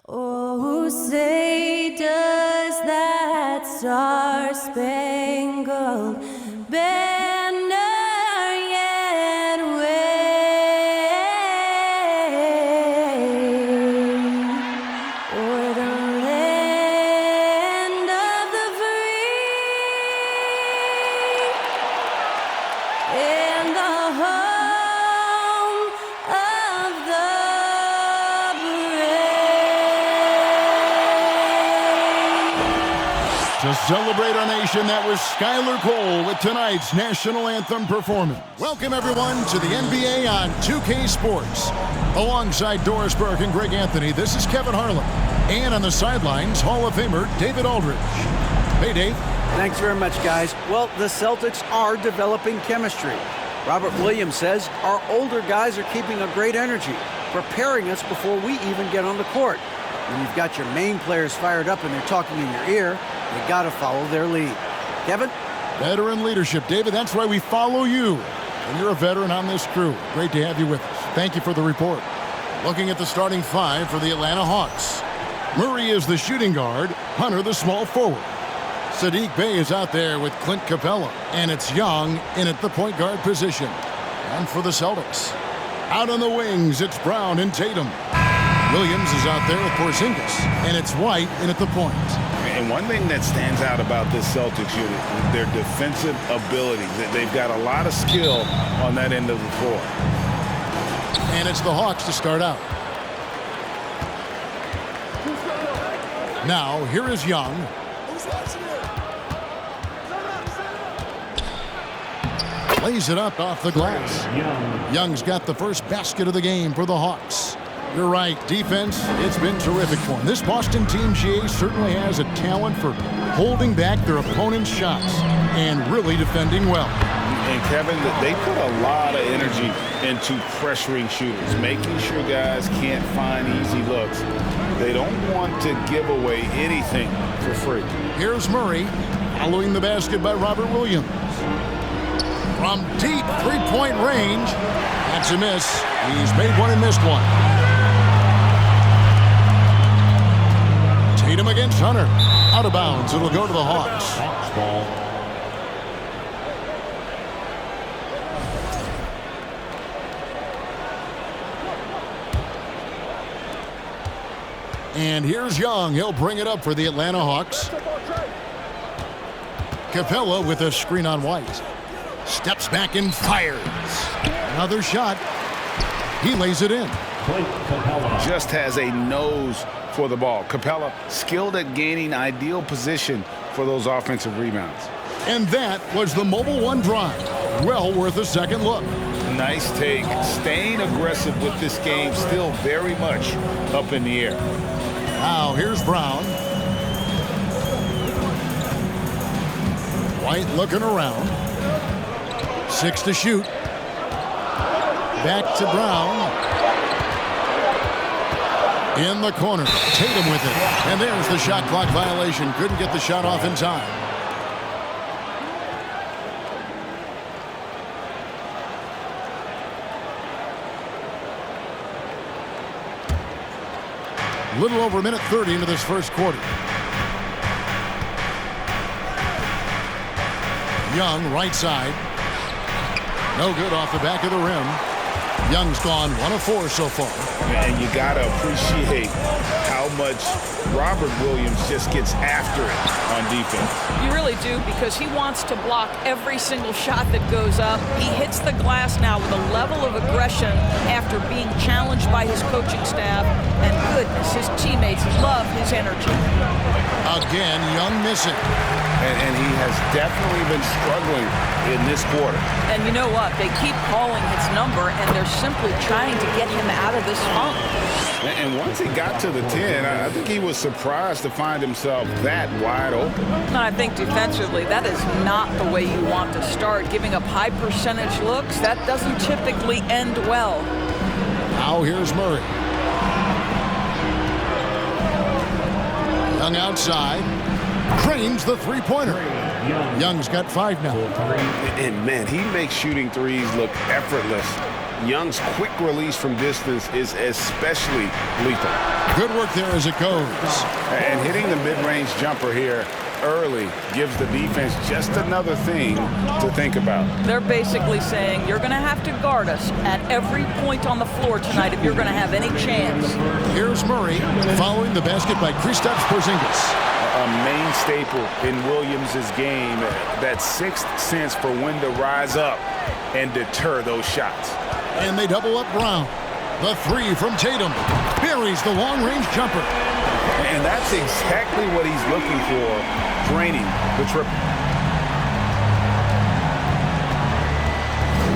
Oh, say does that star-spangled banner yet wave o'er the land of the free and the home of the To celebrate our nation, that was Skylar Cole with tonight's national anthem performance. Welcome, everyone, to the NBA on 2K Sports. Alongside Doris Burke and Greg Anthony, this is Kevin Harlan. And on the sidelines, Hall of Famer David Aldridge. Hey, Dave. Thanks very much, guys. Well, the Celtics are developing chemistry. Robert Williams says our older guys are keeping a great energy, preparing us before we even get on the court. When you've got your main players fired up and they're talking in your ear, you got to follow their lead. Kevin? Veteran leadership. David, that's why we follow you. And you're a veteran on this crew. Great to have you with us. Thank you for the report. Looking at the starting five for the Atlanta Hawks. Murray is the shooting guard. Hunter the small forward. Sadiq Bey is out there with Clint Capella. And it's Young in at the point guard position. And for the Celtics, out on the wings, it's Brown and Tatum. Williams is out there with Porzingis. And it's White in at the point. And one thing that stands out about this Celtics unit is their defensive ability. They've got a lot of skill on that end of the floor. And it's the Hawks to start out. Now, here is Young. Lays it up off the glass. Young's got the first basket of the game for the Hawks. You're right, defense, it's been terrific for him. This Boston team, GA, certainly has a talent for holding back their opponent's shots and really defending well. And Kevin, they put a lot of energy into pressuring shooters, making sure guys can't find easy looks. They don't want to give away anything for free. Here's Murray, following the basket by Robert Williams. From deep three-point range, that's a miss. He's made one and missed one. Tatum against Hunter. Out of bounds. It'll go to the Hawks. And here's Young. He'll bring it up for the Atlanta Hawks. Capella with a screen on White. Steps back and fires. Another shot. He lays it in. Just has a nose for the ball. Capella skilled at gaining ideal position for those offensive rebounds. And that was the Mobile One drive. Well worth a second look. Nice take. Staying aggressive with this game, still very much up in the air. Now here's Brown. White looking around. 6 to shoot. Back to Brown. In the corner. Tatum with it. And there's the shot clock violation. Couldn't get the shot off in time. A little over a minute 30 into this first quarter. Young, right side. No good off the back of the rim. Young's gone 1 of 4 so far. And you got to appreciate how much Robert Williams just gets after it on defense. You really do, because he wants to block every single shot that goes up. He hits the glass now with a level of aggression after being challenged by his coaching staff. And goodness, his teammates love his energy. Again, Young missing. And he has definitely been struggling in this quarter. And you know what? They keep calling his number, and they're simply trying to get him out of this funk. And once he got to the 10, I think he was surprised to find himself that wide open. And I think defensively, that is not the way you want to start. Giving up high percentage looks, that doesn't typically end well. Now here's Murray. Young outside. Cranes the three-pointer. Young's got 5 now. And, man, he makes shooting threes look effortless. Young's quick release from distance is especially lethal. Good work there as it goes. And hitting the mid-range jumper here early gives the defense just another thing to think about. They're basically saying you're going to have to guard us at every point on the floor tonight if you're going to have any chance. Here's Murray following the basket by Kristaps Porzingis. A main staple in Williams' game, that sixth sense for when to rise up and deter those shots. And they double up Brown. The 3 from Tatum buries the long-range jumper. And that's exactly what he's looking for, draining the triple.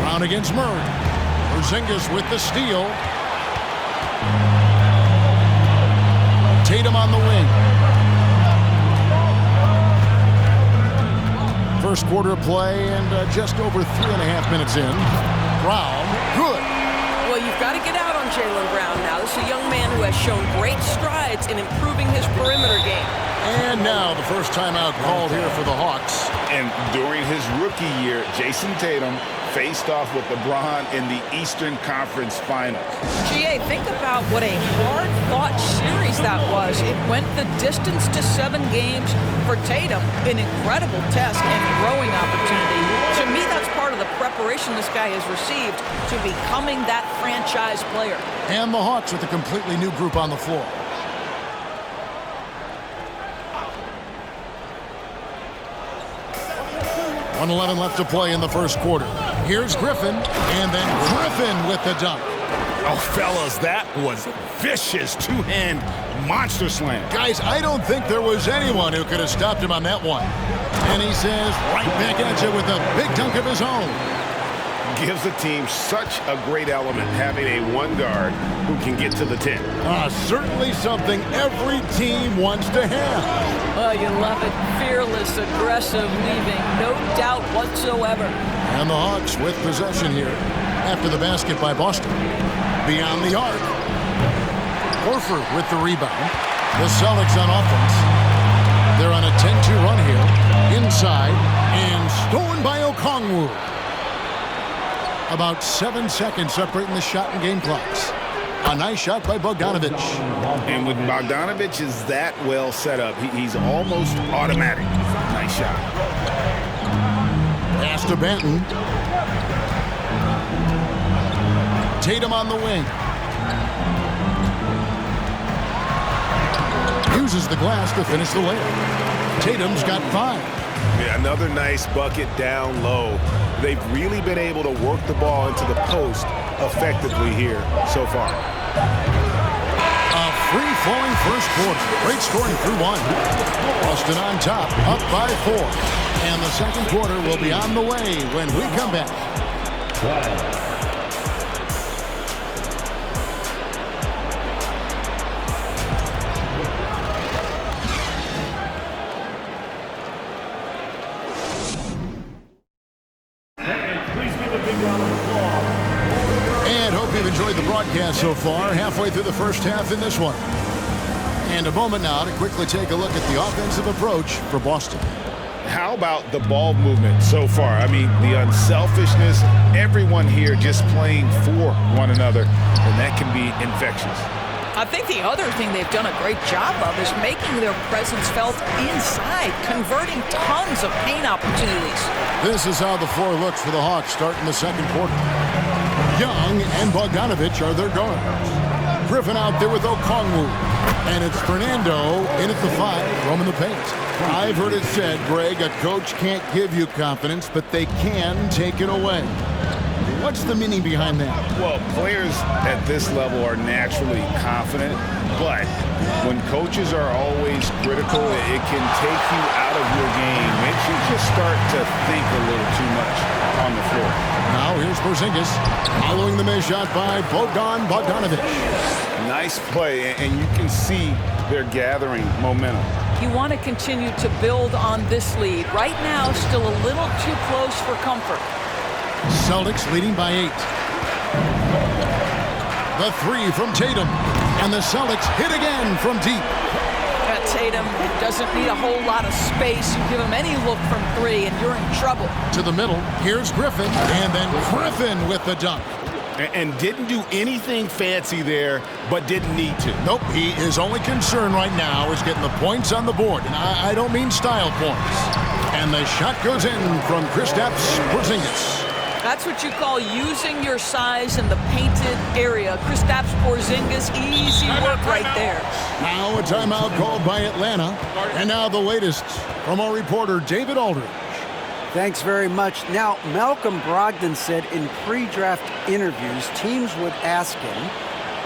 Brown against Murray. Porzingis with the steal. Tatum on the wing. First quarter of play and just over 3.5 minutes in. Brown, good. Well, you've got to get out on Jaylen Brown now. This is a young man who has shown great strides in improving his perimeter game. And now the first timeout called here for the Hawks. And during his rookie year, Jason Tatum faced off with LeBron in the Eastern Conference Finals. GA, think about what a hard-fought series that was. It went the distance to 7 games for Tatum, an incredible test and growing opportunity. To me, that's part of the preparation this guy has received to becoming that franchise player. And the Hawks with a completely new group on the floor. .111 left to play in the first quarter. Here's Griffin, and then Griffin with the dunk. Oh, fellas, that was vicious two-hand monster slam. Guys, I don't think there was anyone who could have stopped him on that one. And he says, right back at you with a big dunk of his own. Gives the team such a great element having a one guard who can get to the 10. Certainly something every team wants to have. Oh, you love it. Fearless, aggressive, leaving no doubt whatsoever. And the Hawks with possession here after the basket by Boston. Beyond the arc. Horford with the rebound. The Celtics on offense. They're on a 10-2 run here. Inside and stolen by Okongwu. About 7 seconds separating the shot and game clocks. A nice shot by Bogdanovic. And when Bogdanovic is that well set up, he's almost automatic. Nice shot. Pass to Benton. Tatum on the wing. Uses the glass to finish the layup. Tatum's got 5. Yeah, another nice bucket down low. They've really been able to work the ball into the post effectively here so far. A free-flowing first quarter. Great scoring through 1. Boston on top, up by 4. And the second quarter will be on the way when we come back. Enjoyed the broadcast so far, halfway through the first half in this one. And a moment now to quickly take a look at the offensive approach for Boston. How about the ball movement so far? I mean, the unselfishness, everyone here just playing for one another, and that can be infectious. I think the other thing they've done a great job of is making their presence felt inside, converting tons of paint opportunities. This is how the floor looks for the Hawks starting the second quarter. Young and Bogdanovic are their guards. Griffin out there with Okongwu. And it's Fernando in at the 5, roaming the paint. I've heard it said, Greg, a coach can't give you confidence, but they can take it away. What's the meaning behind that? Well, players at this level are naturally confident, but when coaches are always critical, it can take you out of your game. Makes you just start to think a little too much on the floor. Now here's Porzingis following the missed shot by Bogdanovic. Nice play, and you can see they're gathering momentum. You want to continue to build on this lead. Right now, still a little too close for comfort. Celtics leading by 8. The 3 from Tatum. And the Celtics hit again from deep. Tatum doesn't need a whole lot of space. You give him any look from three, and you're in trouble. To the middle. Here's Griffin. And then Griffin with the dunk. And didn't do anything fancy there, but didn't need to. Nope, his only concern right now is getting the points on the board. And I don't mean style points. And the shot goes in from Kristaps Porzingis. That's what you call using your size in the painted area. Kristaps Porzingis, easy work right there. Now a timeout called by Atlanta. And now the latest from our reporter, David Aldridge. Thanks very much. Now, Malcolm Brogdon said in pre-draft interviews, teams would ask him,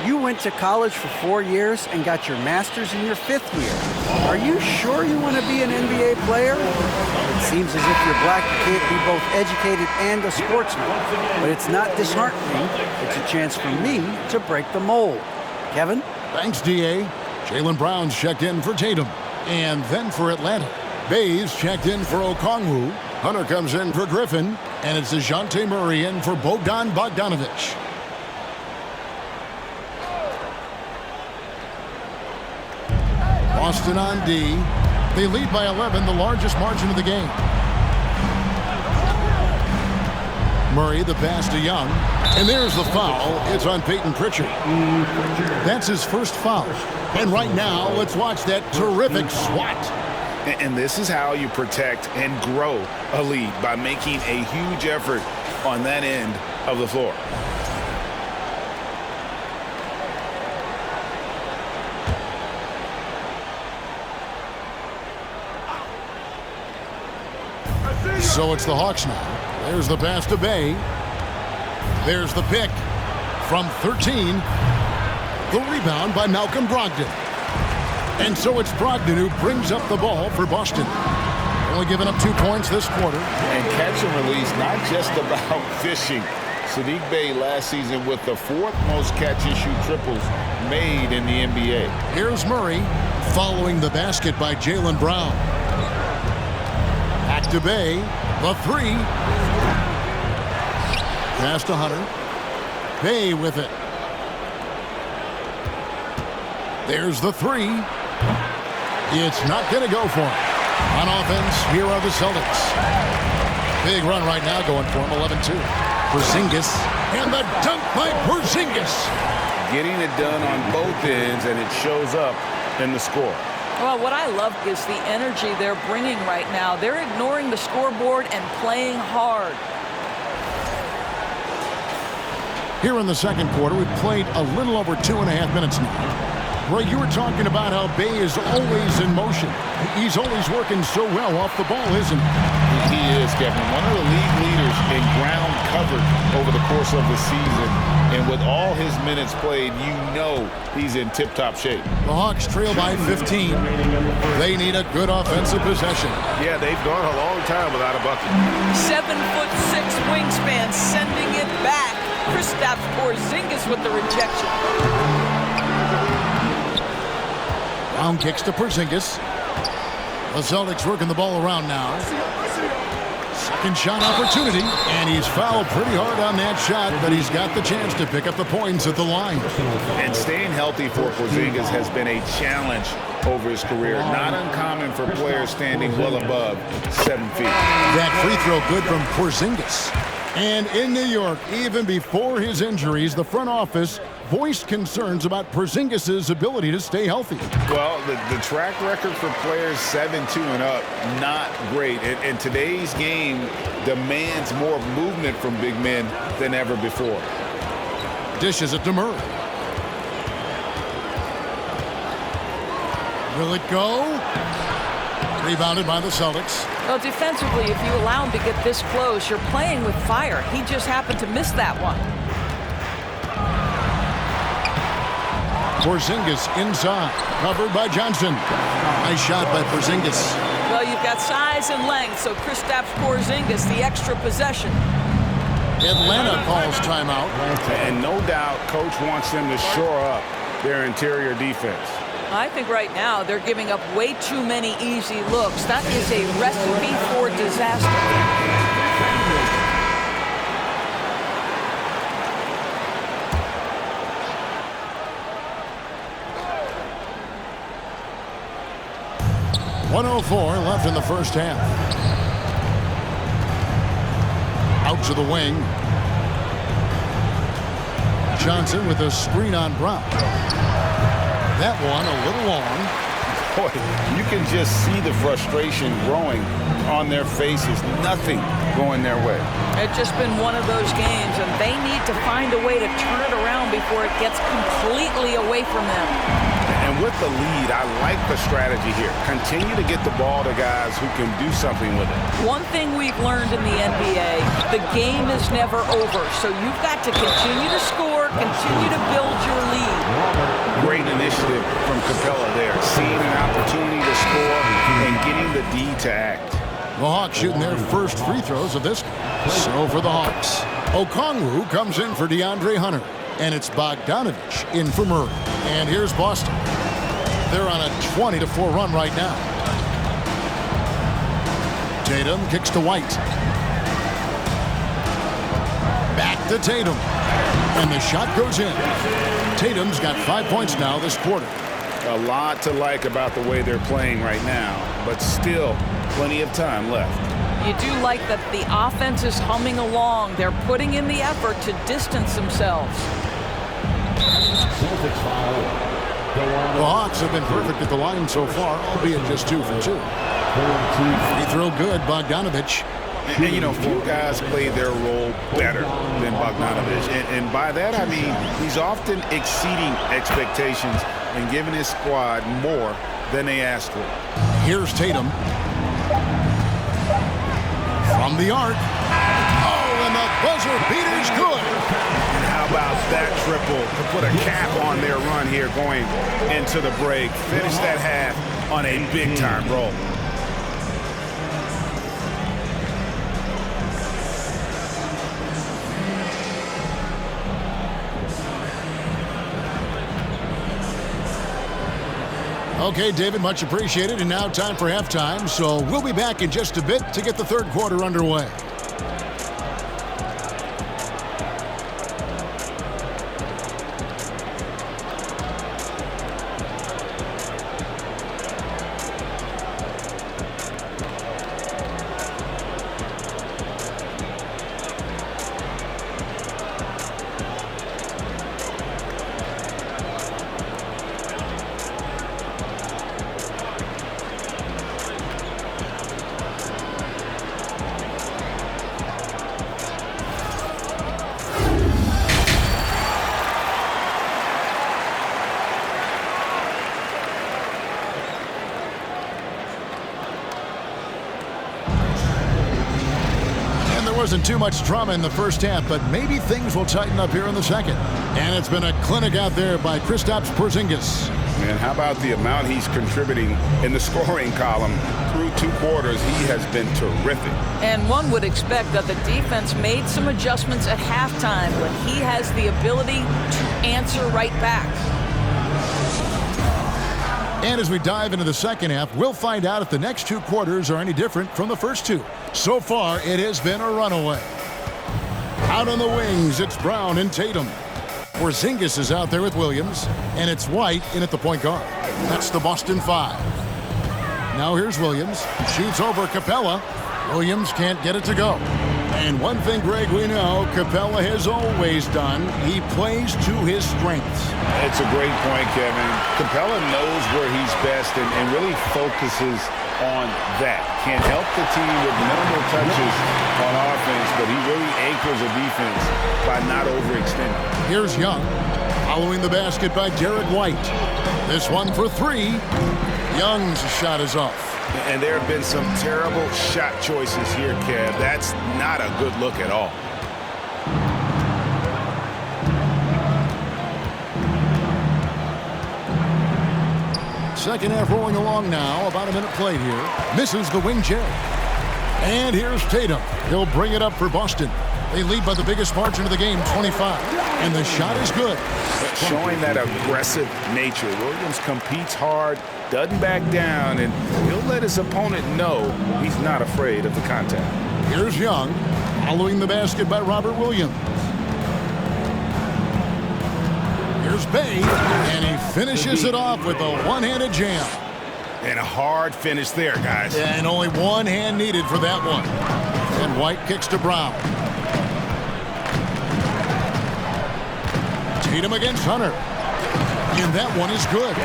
you went to college for 4 years and got your master's in your 5th year. Are you sure you want to be an NBA player? It seems as if you're black, you can't be both educated and a sportsman. But it's not disheartening. It's a chance for me to break the mold. Kevin? Thanks, D.A. Jaylen Brown's checked in for Tatum. And then for Atlanta. Bayes checked in for Okongwu. Hunter comes in for Griffin. And it's DeJounte Murray in for Bogdan Bogdanovic. Boston on D. They lead by 11, the largest margin of the game. Murray, the pass to Young. And there's the foul. It's on Peyton Pritchard. That's his first foul. And right now, let's watch that terrific swat. And this is how you protect and grow a lead, by making a huge effort on that end of the floor. So it's the Hawks now. There's the pass to Bay. There's the pick from 13. The rebound by Malcolm Brogdon. And so it's Brogdon who brings up the ball for Boston. Only giving up 2 points this quarter. And catch and release, not just about fishing. Saddiq Bey last season with the 4th most catch-and-shoot triples made in the NBA. Here's Murray following the basket by Jaylen Brown. Back to Bay. The 3. Pass to Hunter. Bay with it. There's the 3. It's not going to go for him. On offense, here are the Celtics. Big run right now going for him, 11-2. Porzingis. And the dunk by Porzingis. Getting it done on both ends, and it shows up in the score. Well, what I love is the energy they're bringing right now. They're ignoring the scoreboard and playing hard. Here in the second quarter, we've played a little over 2.5 minutes now. Roy, you were talking about how Bay is always in motion. He's always working so well off the ball, isn't he? He is, Kevin. One of the league leaders in ground covered over the course of the season. And with all his minutes played, you know he's in tip-top shape. The Hawks trail by 15. They need a good offensive possession. Yeah, they've gone a long time without a bucket. 7'6" wingspan sending it back. Kristaps Porzingis with the rejection. Brown kicks to Porzingis. The Celtics working the ball around now. Second shot opportunity, and he's fouled pretty hard on that shot, but he's got the chance to pick up the points at the line. And staying healthy for Porzingis has been a challenge over his career. Not uncommon for players standing well above 7 feet. That free throw good from Porzingis. And in New York, even before his injuries, the front office voiced concerns about Porzingis' ability to stay healthy. Well, the track record for players 7'2" and up, not great. And today's game demands more movement from big men than ever before. Dishes it to Murray. Will it go? Rebounded by the Celtics. Well, defensively, if you allow him to get this close, you're playing with fire. He just happened to miss that one. Porzingis inside, covered by Johnson. Nice shot by Porzingis. Well, you've got size and length, so Kristaps Porzingis, the extra possession. Atlanta calls timeout. And no doubt, coach wants them to shore up their interior defense. I think right now they're giving up way too many easy looks. That is a recipe for disaster. 1:04 left in the first half. Out to the wing. Johnson with a screen on Brown. That one a little long. Boy, you can just see the frustration growing on their faces. Nothing going their way. It's just been one of those games, and they need to find a way to turn it around before it gets completely away from them. And with the lead, I like the strategy here. Continue to get the ball to guys who can do something with it. One thing we've learned in the NBA, the game is never over, so you've got to continue to score, continue to build your lead. Great initiative from Capella there, seeing an opportunity to score and getting the D to act. The Hawks shooting their first free throws of this. So for the Hawks, Okongwu comes in for DeAndre Hunter, and it's Bogdanovich in for Murray. And here's Boston. They're on a 20-4 run right now. Tatum kicks to White. Back to Tatum. And the shot goes in. Tatum's got 5 points now this quarter. A lot to like about the way they're playing right now, but still plenty of time left. You do like that the offense is humming along. They're putting in the effort to distance themselves. The Hawks have been perfect at the line so far, albeit just 2 for 2. Free throw good, Bogdanovich. And, you know, few guys play their role better than Bogdanovich. And by that, I mean he's often exceeding expectations and giving his squad more than they asked for. Here's Tatum. From the arc. Oh, and the buzzer beater's good. And how about that triple to put a cap on their run here going into the break. Finish that half on a big-time roll. Okay, David, much appreciated. And now time for halftime. So we'll be back in just a bit to get the third quarter underway. Wasn't too much drama in the first half, but maybe things will tighten up here in the second. And it's been a clinic out there by Kristaps Porzingis. Man, how about the amount he's contributing in the scoring column through 2 quarters? He has been terrific. And one would expect that the defense made some adjustments at halftime, but he has the ability to answer right back. And as we dive into the second half, we'll find out if the next 2 quarters are any different from the first 2. So far, it has been a runaway. Out on the wings, it's Brown and Tatum. Porzingis is out there with Williams, and it's White in at the point guard. That's the Boston 5. Now here's Williams. Shoots over Capella. Williams can't get it to go. And one thing, Greg, we know Capella has always done, he plays to his strengths. It's a great point, Kevin. Capella knows where he's best and really focuses on that. Can't help the team with minimal touches on offense, but he really anchors a defense by not overextending. Here's Young, following the basket by Derek White. This one for 3. Young's shot is off. And there have been some terrible shot choices here, Kev. That's not a good look at all. Second half rolling along now. About a minute played here. Misses the wing chair. And here's Tatum. He'll bring it up for Boston. They lead by the biggest margin of the game, 25. And the shot is good. Showing that aggressive nature. Williams competes hard, doesn't back down, and he'll let his opponent know he's not afraid of the contact. Here's Young, following the basket by Robert Williams. Here's Bay, and he finishes it off with a one-handed jam. And a hard finish there, guys. And only one hand needed for that one. And White kicks to Brown. Tatum against Hunter. And that one is good.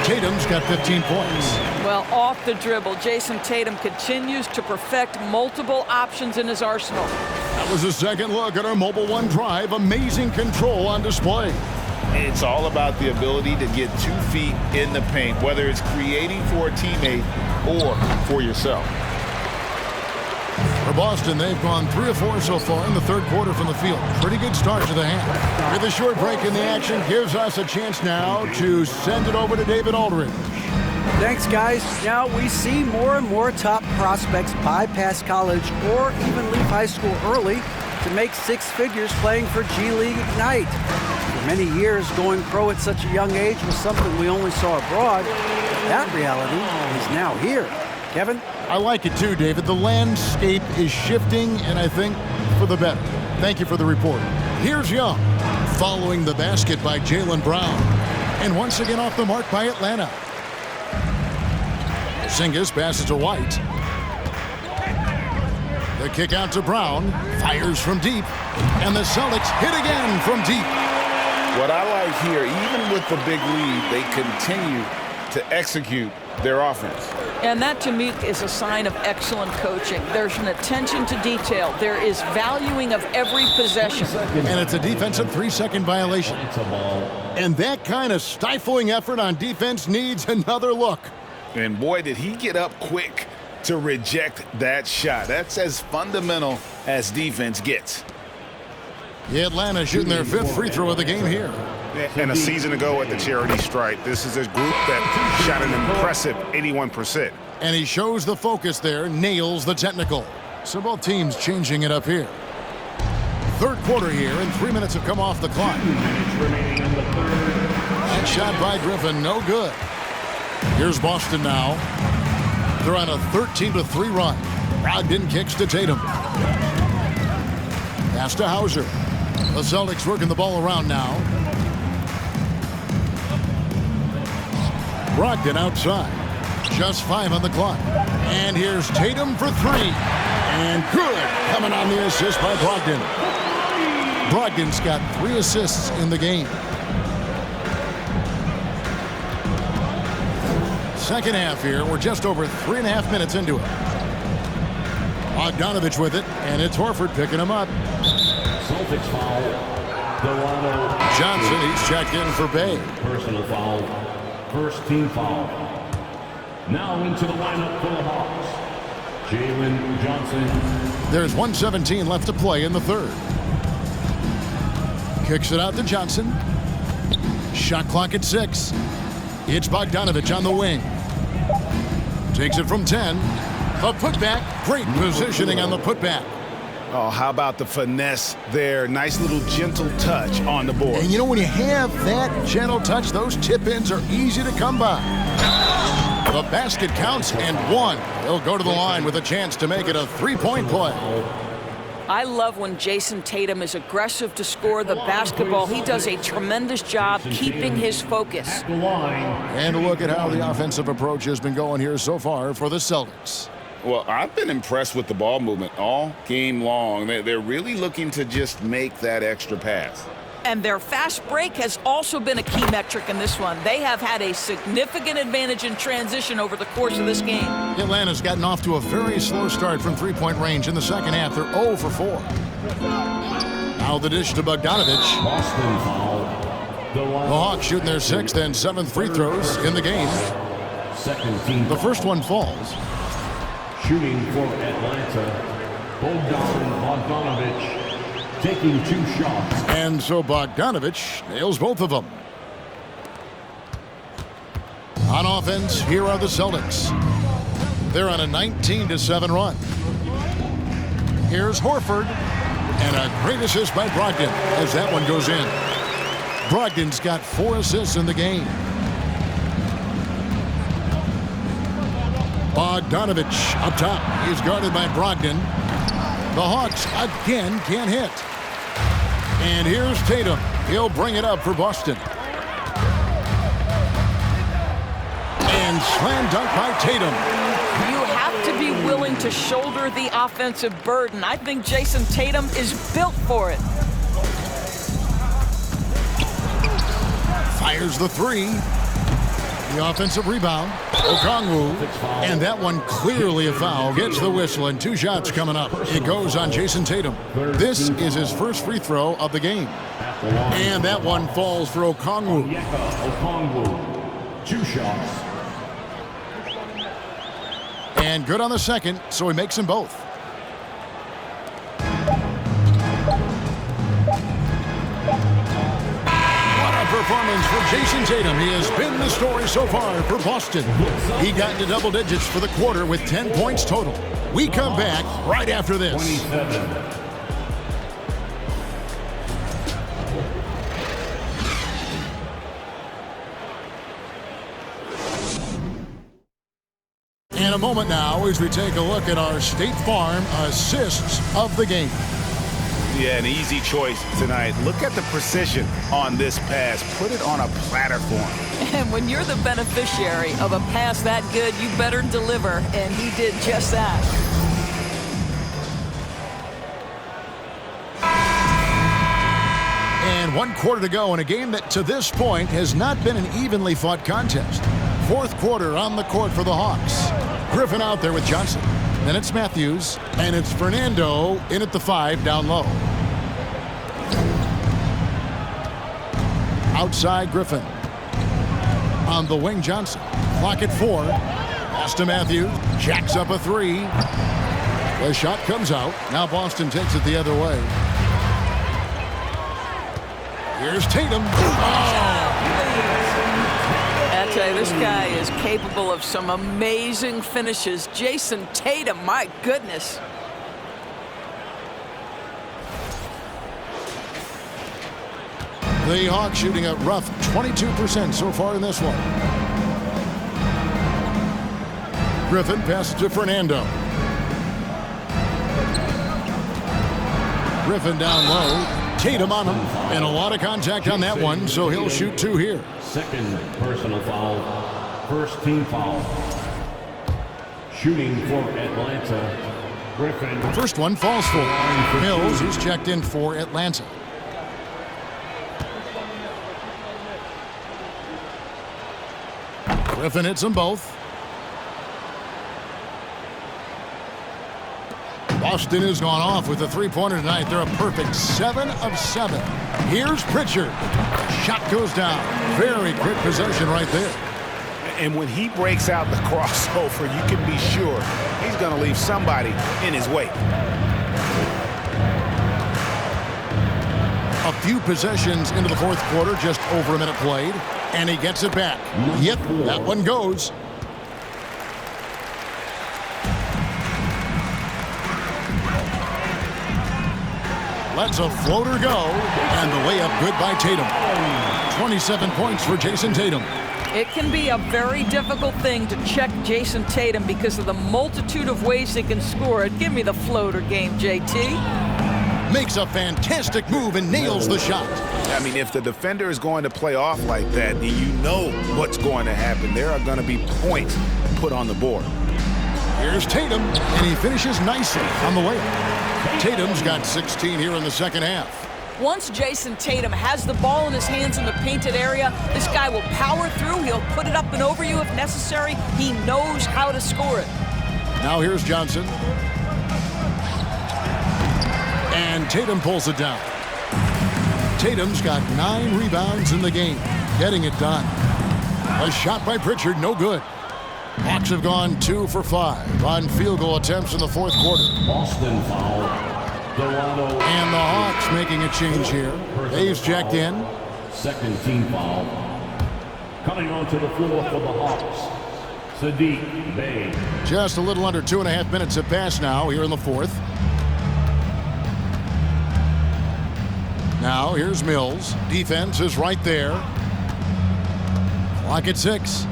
Tatum's got 15 points. Well, off the dribble, Jason Tatum continues to perfect multiple options in his arsenal. That was a second look at our Mobile One drive. Amazing control on display. It's all about the ability to get 2 feet in the paint, whether it's creating for a teammate or for yourself. For Boston, they've gone 3 of 4 so far in the third quarter from the field. Pretty good start to the half. With a short break in the action, gives us a chance now to send it over to David Aldridge. Thanks, guys. Now we see more and more top prospects bypass college or even leave high school early to make 6 figures playing for G League Ignite. For many years, going pro at such a young age was something we only saw abroad. That reality is now here. Kevin? I like it too, David. The landscape is shifting, and I think for the better. Thank you for the report. Here's Young, following the basket by Jaylen Brown. And once again off the mark by Atlanta. Porzingis passes to White. The kick out to Brown. Fires from deep. And the Celtics hit again from deep. What I like here, even with the big lead, they continue to execute their offense. And that, to me, is a sign of excellent coaching. There's an attention to detail. There is valuing of every possession. And it's a defensive 3-second violation. And that kind of stifling effort on defense needs another look. And boy, did he get up quick to reject that shot. That's as fundamental as defense gets. Atlanta shooting their 5th free throw of the game here. And a season ago at the charity stripe, this is a group that shot an impressive 81%. And he shows the focus there, nails the technical. So both teams changing it up here. Third quarter here, and 3 minutes have come off the clock. That shot by Griffin, no good. Here's Boston now. They're on a 13-3 run. Brogdon kicks to Tatum. Pass to Hauser. The Celtics working the ball around now. Brogdon outside. Just 5 on the clock. And here's Tatum for 3. And good. Coming on the assist by Brogdon. Brogdon's got 3 assists in the game. Second half here. We're just over 3.5 minutes into it. Bogdanovich with it. And it's Horford picking him up. Celtics foul. Delano Johnson, he's checked in for Bay. Personal foul. First team foul. Now into the lineup for the Hawks. Jalen Johnson. There's 1:17 left to play in the third. Kicks it out to Johnson. Shot clock at 6. It's Bogdanovich on the wing. Takes it from 10. A putback. Great positioning on the putback. Oh, how about the finesse there? Nice little gentle touch on the board. And you know, when you have that gentle touch, those tip-ins are easy to come by. The basket counts and 1. He'll go to the line with a chance to make it a 3-point play. I love when Jason Tatum is aggressive to score the basketball. He does a tremendous job keeping his focus. And look at how the offensive approach has been going here so far for the Celtics. Well, I've been impressed with the ball movement all game long. They're really looking to just make that extra pass. And their fast break has also been a key metric in this one. They have had a significant advantage in transition over the course of this game. Atlanta's gotten off to a very slow start from 3-point range in the second half. They're 0 for 4. Now the dish to Bogdanovich. Boston foul. The Hawks shooting their 6th and 7th free throws in the game. Second team. The first one falls. Shooting for Atlanta. Bogdanovich taking 2 shots. And so Bogdanovich nails both of them. On offense, here are the Celtics. They're on a 19-7 run. Here's Horford. And a great assist by Brogdon as that one goes in. Brogdon's got 4 assists in the game. Bogdanovich up top. He's guarded by Brogdon. The Hawks again can't hit. And here's Tatum. He'll bring it up for Boston. And And slam dunk by Tatum. You have to be willing to shoulder the offensive burden. I think Jason Tatum is built for it. Fires the three. The offensive rebound. Okongwu. And that one clearly a foul. Gets the whistle and 2 shots coming up. It goes on Jason Tatum. This is his first free throw of the game. And that one falls for Okongwu. Okongwu, 2 shots. And good on the second, so he makes them both. What a performance for Jason Tatum. He has been the story so far for Boston. He got into double digits for the quarter with 10 points total. We come back right after this. 27. In a moment now as we take a look at our State Farm assists of the game. Yeah, an easy choice tonight. Look at the precision on this pass. Put it on a platter for him. And when you're the beneficiary of a pass that good, you better deliver, and he did just that. And 1 quarter to go in a game that to this point has not been an evenly fought contest. 4th quarter on the court for the Hawks. Griffin out there with Johnson. Then it's Matthews, and it's Fernando in at the 5 down low. Outside Griffin. On the wing Johnson. Clock at 4. Pass to Matthews. Jacks up a 3. The shot comes out. Now Boston takes it the other way. Here's Tatum. I tell you, this guy is capable of some amazing finishes. Jason Tatum, my goodness. The Hawks shooting a rough 22% so far in this one. Griffin passes to Fernando. Griffin down low. Tatum on him. And a lot of contact on that one, so he'll shoot 2 here. Second personal foul. First team foul. Shooting for Atlanta. Griffin. First one falls for Mills, who's checked in for Atlanta. Griffin hits them both. Boston has gone off with a 3-pointer tonight. They're a perfect 7 of 7. Here's Pritchard. Shot goes down. Very quick possession right there. And when he breaks out the crossover, you can be sure he's going to leave somebody in his wake. A few possessions into the 4th quarter, just over a minute played, and he gets it back. Yep, that one goes. Lets a floater go, and the layup good by Tatum. 27 points for Jason Tatum. It can be a very difficult thing to check Jason Tatum because of the multitude of ways he can score it. Give me the floater game, JT. Makes a fantastic move and nails the shot. I mean, if the defender is going to play off like that, then you know what's going to happen. There are going to be points put on the board. Here's Tatum, and he finishes nicely on the layup. Tatum's got 16 here in the second half. Once Jason Tatum has the ball in his hands in the painted area, this guy will power through. He'll put it up and over you if necessary. He knows how to score it. Now here's Johnson. And Tatum pulls it down. Tatum's got 9 rebounds in the game, getting it done. A shot by Pritchard, no good. Hawks have gone 2 for 5 on field goal attempts in the 4th quarter. Boston foul. Delano. And the Hawks making a change here. Dave's jacked in. Second team foul. Coming onto the floor for the Hawks. Sadiq Bey. Just a little under 2.5 minutes have passed now here in the 4th. Now here's Mills. Defense is right there. Clock at 6.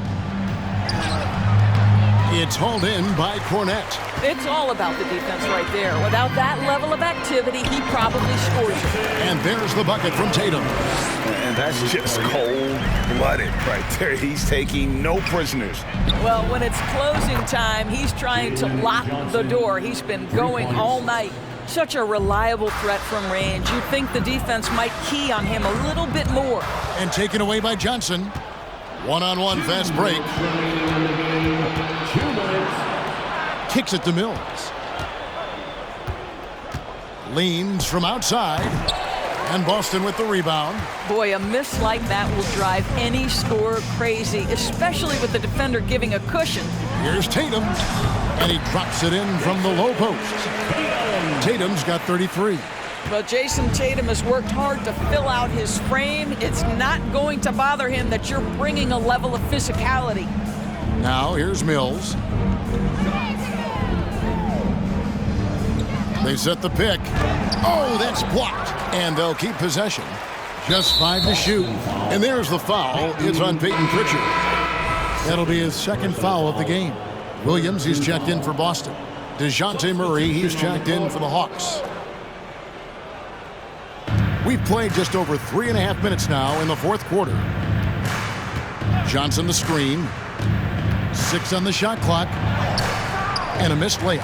It's hauled in by Cornette. It's all about the defense right there. Without that level of activity, he probably scores you. And there's the bucket from Tatum. And that's just cold-blooded right there. He's taking no prisoners. Well, when it's closing time, he's trying to lock the door. He's been going all night. Such a reliable threat from range. You'd think the defense might key on him a little bit more. And taken away by Johnson. One-on-one fast break. 2 minutes. Kicks it to Mills. Leans from outside. And Boston with the rebound. Boy, a miss like that will drive any scorer crazy, especially with the defender giving a cushion. Here's Tatum. And he drops it in from the low post. Tatum's got 33. But Jason Tatum has worked hard to fill out his frame. It's not going to bother him that you're bringing a level of physicality. Now here's Mills. They set the pick. Oh, that's blocked. And they'll keep possession. Just 5 to shoot. And there's the foul. It's on Peyton Pritchard. That'll be his second foul of the game. Williams, he's checked in for Boston. DeJounte Murray, he's checked in for the Hawks. We've played just over 3.5 minutes now in the fourth quarter. Johnson the screen. 6 on the shot clock. And a missed layup.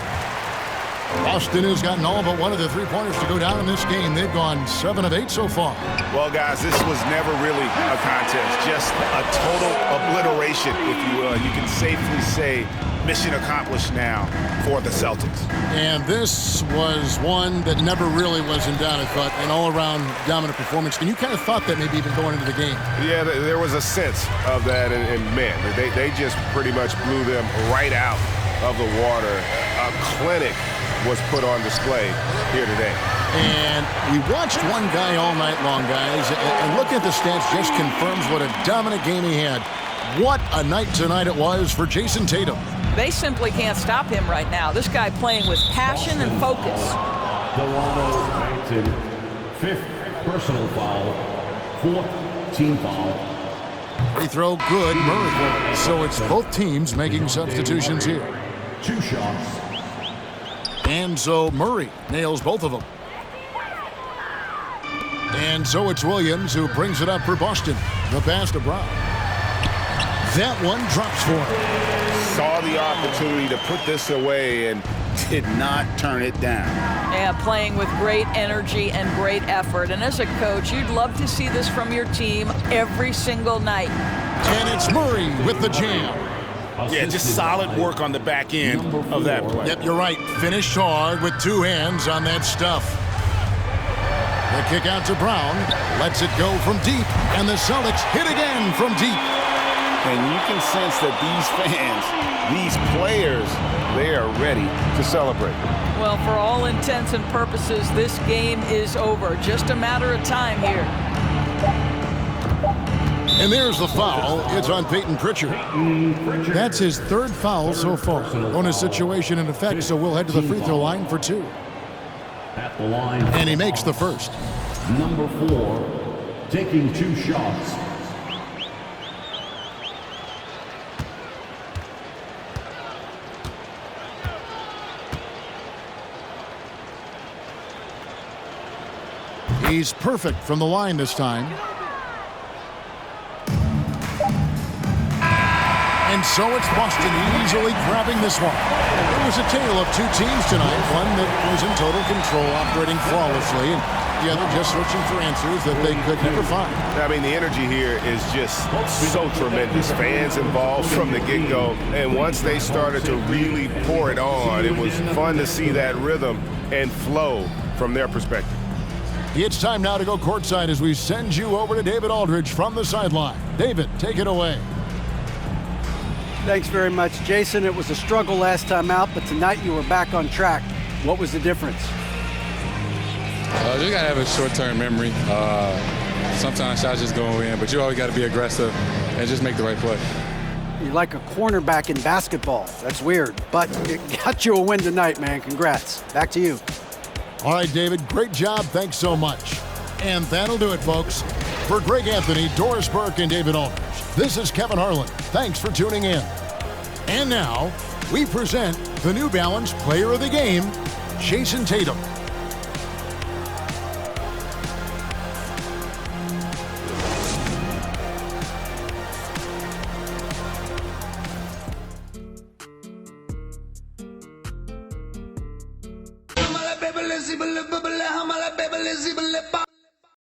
Boston has gotten all but one of the three-pointers to go down in this game. They've gone 7 of 8 so far. Well, guys, this was never really a contest. Just a total obliteration, if you will. You can safely say mission accomplished now for the Celtics. And this was one that never really was in doubt, I thought, an all-around dominant performance. And you kind of thought that maybe even going into the game. Yeah, there was a sense of that, and man, they just pretty much blew them right out of the water. A clinic was put on display here today. And we watched one guy all night long, guys, and looking at the stats just confirms what a dominant game he had. What a night tonight it was for Jason Tatum. They simply can't stop him right now. This guy playing with passion and focus. Delano Banton, 5th personal foul, 4th team foul. Free throw good, Murray. So it's both teams making substitutions here. 2 shots. And so Murray nails both of them. And so it's Williams who brings it up for Boston. The pass to Brown. That one drops for him. Saw the opportunity to put this away and did not turn it down. Yeah, playing with great energy and great effort. And as a coach, you'd love to see this from your team every single night. And it's Murray with the jam. Yeah, just solid work on the back end of that play. Yep, you're right. Finished hard with 2 hands on that stuff. The kick out to Brown. Lets it go from deep. And the Celtics hit again from deep. And you can sense that these fans, these players, they are ready to celebrate. Well, for all intents and purposes, this game is over. Just a matter of time here. And there's the foul. It's on Peyton Pritchard. That's his 3rd foul so far. Bonus situation in effect, so we'll head to the free throw line for 2. At the line. And he makes the first. Number 4, taking 2 shots. He's perfect from the line this time. And so it's Boston easily grabbing this one. It was a tale of 2 teams tonight. One that was in total control, operating flawlessly, and the other just searching for answers that they could never find. I mean, the energy here is just so tremendous. Fans involved from the get-go. And once they started to really pour it on, it was fun to see that rhythm and flow from their perspective. It's time now to go courtside as we send you over to David Aldridge from the sideline. David, take it away. Thanks very much, Jason. It was a struggle last time out, but tonight you were back on track. What was the difference? You got to have a short-term memory. Sometimes shots just go in, but you always got to be aggressive and just make the right play. You're like a cornerback in basketball. That's weird, but it got you a win tonight, man. Congrats. Back to you. All right, David, great job. Thanks so much. And that'll do it, folks. For Greg Anthony, Doris Burke, and David Aldridge, this is Kevin Harlan. Thanks for tuning in. And now, we present the New Balance Player of the Game, Jason Tatum.